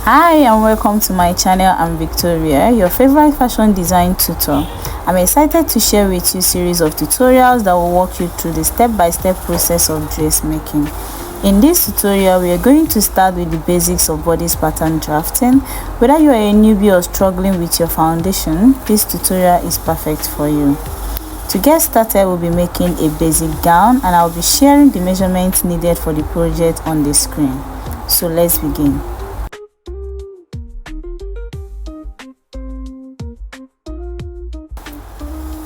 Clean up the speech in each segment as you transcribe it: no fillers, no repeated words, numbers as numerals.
Hi and welcome to my channel. I'm Victoria, your favorite fashion design tutor. I'm excited to share with you a series of tutorials that will walk you through the step-by-step process of dressmaking. In this tutorial, we are going to start with the basics of bodice pattern drafting. Whether you are a newbie or struggling with your foundation, this tutorial is perfect for you. To get started, we'll be making a basic gown and I'll be sharing the measurements needed for the project on the screen. So let's begin.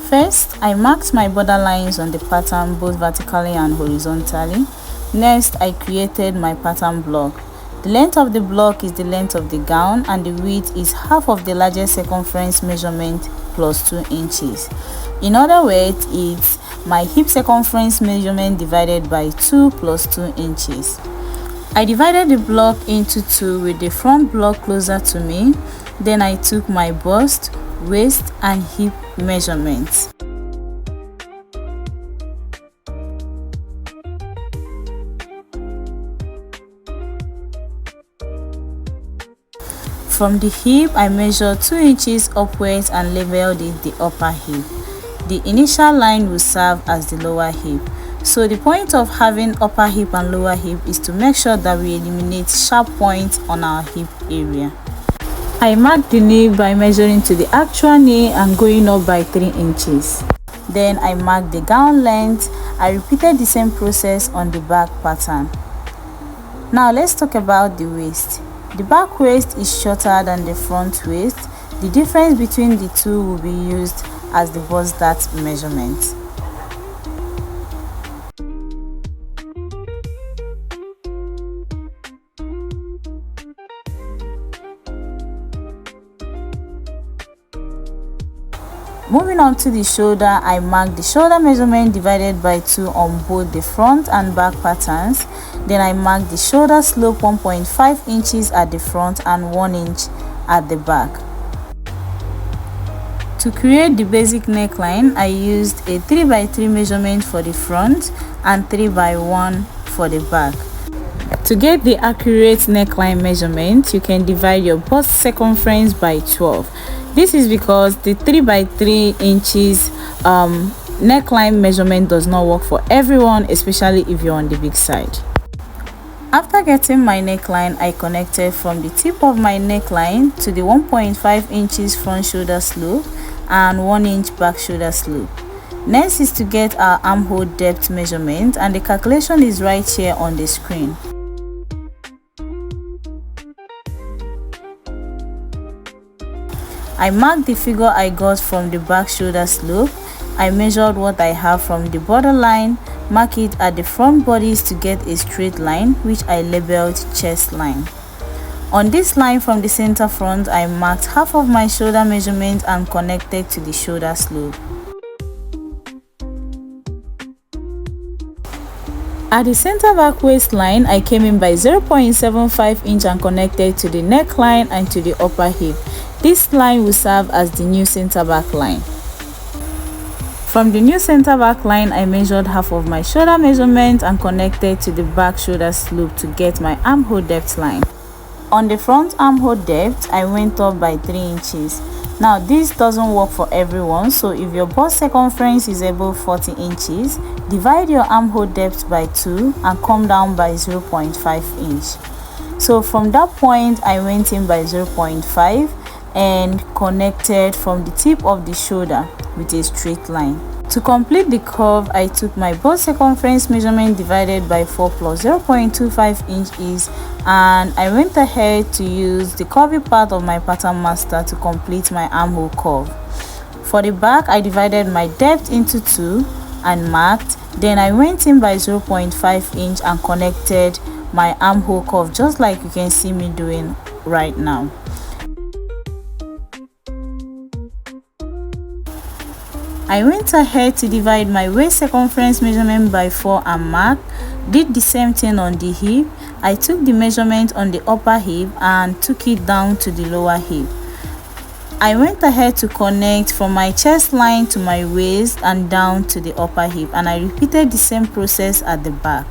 First, I marked my border lines on the pattern both vertically and horizontally. Next, I created my pattern block. The length of the block is the length of the gown and the width is half of the largest circumference measurement plus 2 inches. In other words, it's my hip circumference measurement divided by 2 plus 2 inches. I divided the block into two with the front block closer to me. Then I took my bust, waist and hip measurements. From the hip, I measured 2 inches upwards and labeled it the upper hip. The initial line will serve as the lower hip. So the point of having upper hip and lower hip is to make sure that we eliminate sharp points on our hip area. I marked the knee by measuring to the actual knee and going up by 3 inches. Then I marked the gown length. I repeated the same process on the back pattern. Now let's talk about the waist. The back waist is shorter than the front waist. The difference between the two will be used as the bust dart measurement. Moving on to the shoulder, I marked the shoulder measurement divided by 2 on both the front and back patterns. Then I marked the shoulder slope 1.5 inches at the front and 1 inch at the back. To create the basic neckline, I used a 3x3 measurement for the front and 3x1 for the back. To get the accurate neckline measurement, you can divide your bust circumference by 12. This is because the 3x3 inches neckline measurement does not work for everyone, especially if you're on the big side. After getting my neckline, I connected from the tip of my neckline to the 1.5 inches front shoulder slope and 1 inch back shoulder slope. Next is to get our armhole depth measurement, and the calculation is right here on the screen. I marked the figure I got from the back shoulder slope. I measured what I have from the borderline, mark it at the front bodice to get a straight line, which I labeled chest line. On this line from the center front, I marked half of my shoulder measurement and connected to the shoulder slope. At the center back waistline, I came in by 0.75 inch and connected to the neckline and to the upper hip. This line will serve as the new center back line. From the new center back line, I measured half of my shoulder measurement and connected to the back shoulder slope to get my armhole depth line. On the front armhole depth, I went up by 3 inches. Now this doesn't work for everyone, so if your bust circumference is above 40 inches, divide your armhole depth by 2 and come down by 0.5 inch. So from that point, I went in by 0.5 and connected from the tip of the shoulder with a straight line. To complete the curve, I took my bust circumference measurement divided by 4 plus 0.25 inches and I went ahead to use the curvy part of my pattern master to complete my armhole curve. For the back, I divided my depth into 2 and marked. Then I went in by 0.5 inch and connected my armhole curve just like you can see me doing right now. I went ahead to divide my waist circumference measurement by 4 and marked. Did the same thing on the hip. I took the measurement on the upper hip and took it down to the lower hip. I went ahead to connect from my chest line to my waist and down to the upper hip, and I repeated the same process at the back.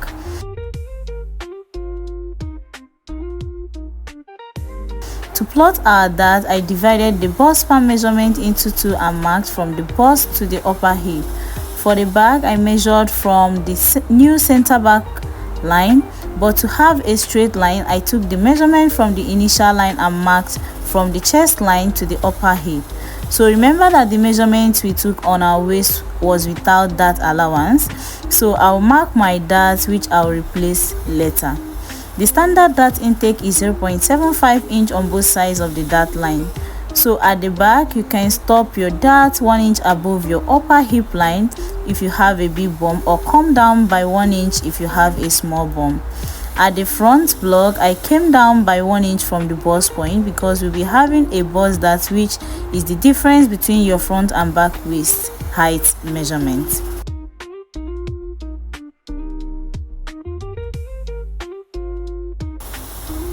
To plot our dart, I divided the bust span measurement into two and marked from the bust to the upper hip. For the back, I measured from the new center back line, but to have a straight line, I took the measurement from the initial line and marked from the chest line to the upper hip. So remember that the measurement we took on our waist was without dart allowance, so I'll mark my dart, which I'll replace later. The standard dart intake is 0.75 inch on both sides of the dart line. So at the back, you can stop your dart 1 inch above your upper hip line if you have a big bump, or come down by 1 inch if you have a small bump. At the front block, I came down by 1 inch from the bust point because we'll be having a bust dart, which is the difference between your front and back waist height measurement.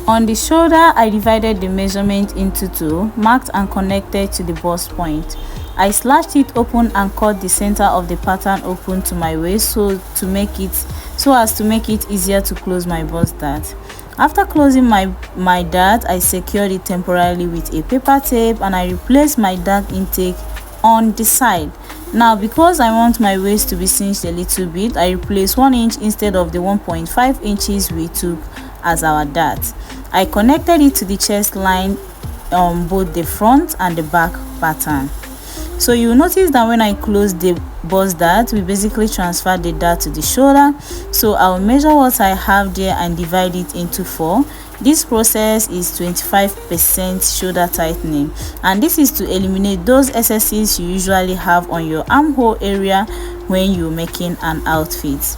On the shoulder, I divided the measurement into two, marked and connected to the bust point. I slashed it open and cut the center of the pattern open to my waist so as to make it easier to close my bust dart. After closing my dart, I secured it temporarily with a paper tape and I replaced my dart intake on the side. Now, because I want my waist to be cinched a little bit, I replaced 1 inch instead of the 1.5 inches we took as our dart. I connected it to the chest line on both the front and the back pattern. So you will notice that when I close the bust dart, we basically transfer the dart to the shoulder. So I'll measure what I have there and divide it into 4. This process is 25% shoulder tightening, and this is to eliminate those excesses you usually have on your armhole area when you're making an outfit.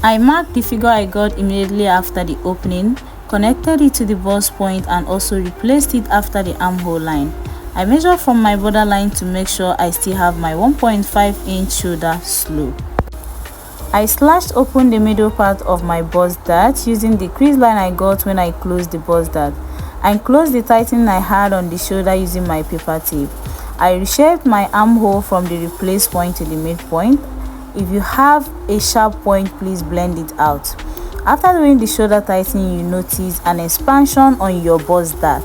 I marked the figure I got immediately after the opening, connected it to the bust point and also replaced it after the armhole line. I measured from my borderline to make sure I still have my 1.5 inch shoulder slope. I slashed open the middle part of my bust dart using the crease line I got when I closed the bust dart. I closed the tightening I had on the shoulder using my paper tape. I reshaped my armhole from the replace point to the midpoint. If you have a sharp point, please blend it out. After doing the shoulder tightening, you notice an expansion on your bust dart.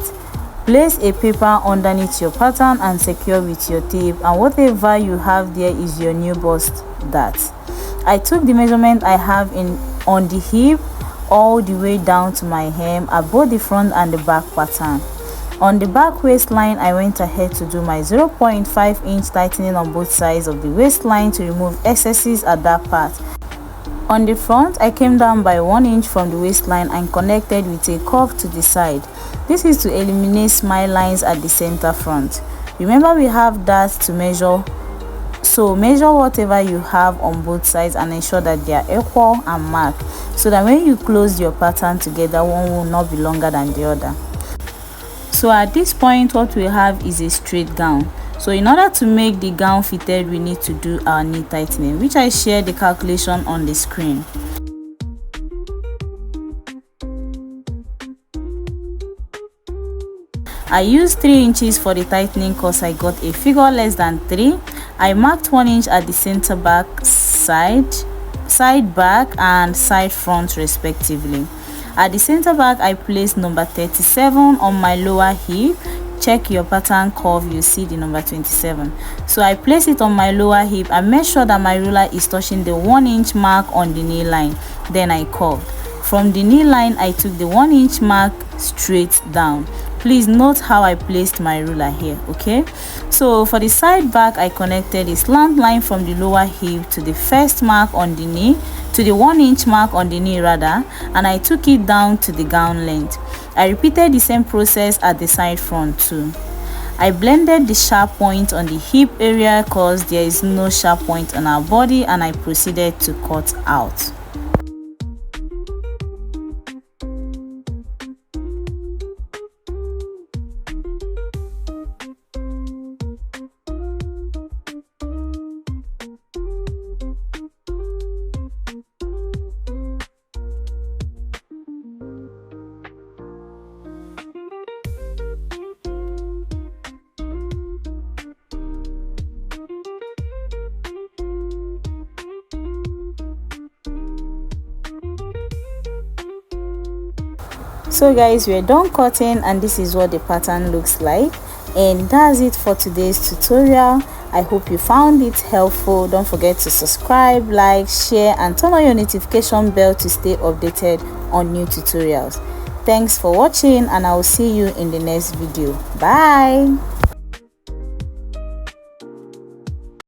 Place a paper underneath your pattern and secure with your tape, and whatever you have there is your new bust dart. I took the measurement I have on the hip all the way down to my hem at both the front and the back pattern. On the back waistline, I went ahead to do my 0.5 inch tightening on both sides of the waistline to remove excesses at that part. On the front, I came down by 1 inch from the waistline and connected with a curve to the side. This is to eliminate smile lines at the center front. Remember, we have that to measure, so measure whatever you have on both sides and ensure that they are equal and marked, so that when you close your pattern together, one will not be longer than the other. So at this point, what we have is a straight gown. So in order to make the gown fitted, we need to do our knee tightening, which I shared the calculation on the screen. I used 3 inches for the tightening because I got a figure less than 3. I marked 1 inch at the center back, side back and side front respectively. At the center back, I placed number 37 on my lower hip. Check your pattern curve, you see the number 27. So I place it on my lower hip and make sure that my ruler is touching the 1 inch mark on the knee line. Then I curved. From the knee line, I took the 1 inch mark straight down. Please note how I placed my ruler here, okay? So for the side back, I connected a slant line from the lower hip to the first mark on the knee, to the 1 inch mark on the knee rather, and I took it down to the gown length. I repeated the same process at the side front too. I blended the sharp point on the hip area because there is no sharp point on our body, and I proceeded to cut out. So guys, we're done cutting and this is what the pattern looks like. And that's it for today's tutorial. I hope you found it helpful. Don't forget to subscribe, like, share and turn on your notification bell to stay updated on new tutorials. Thanks for watching and I will see you in the next video. Bye.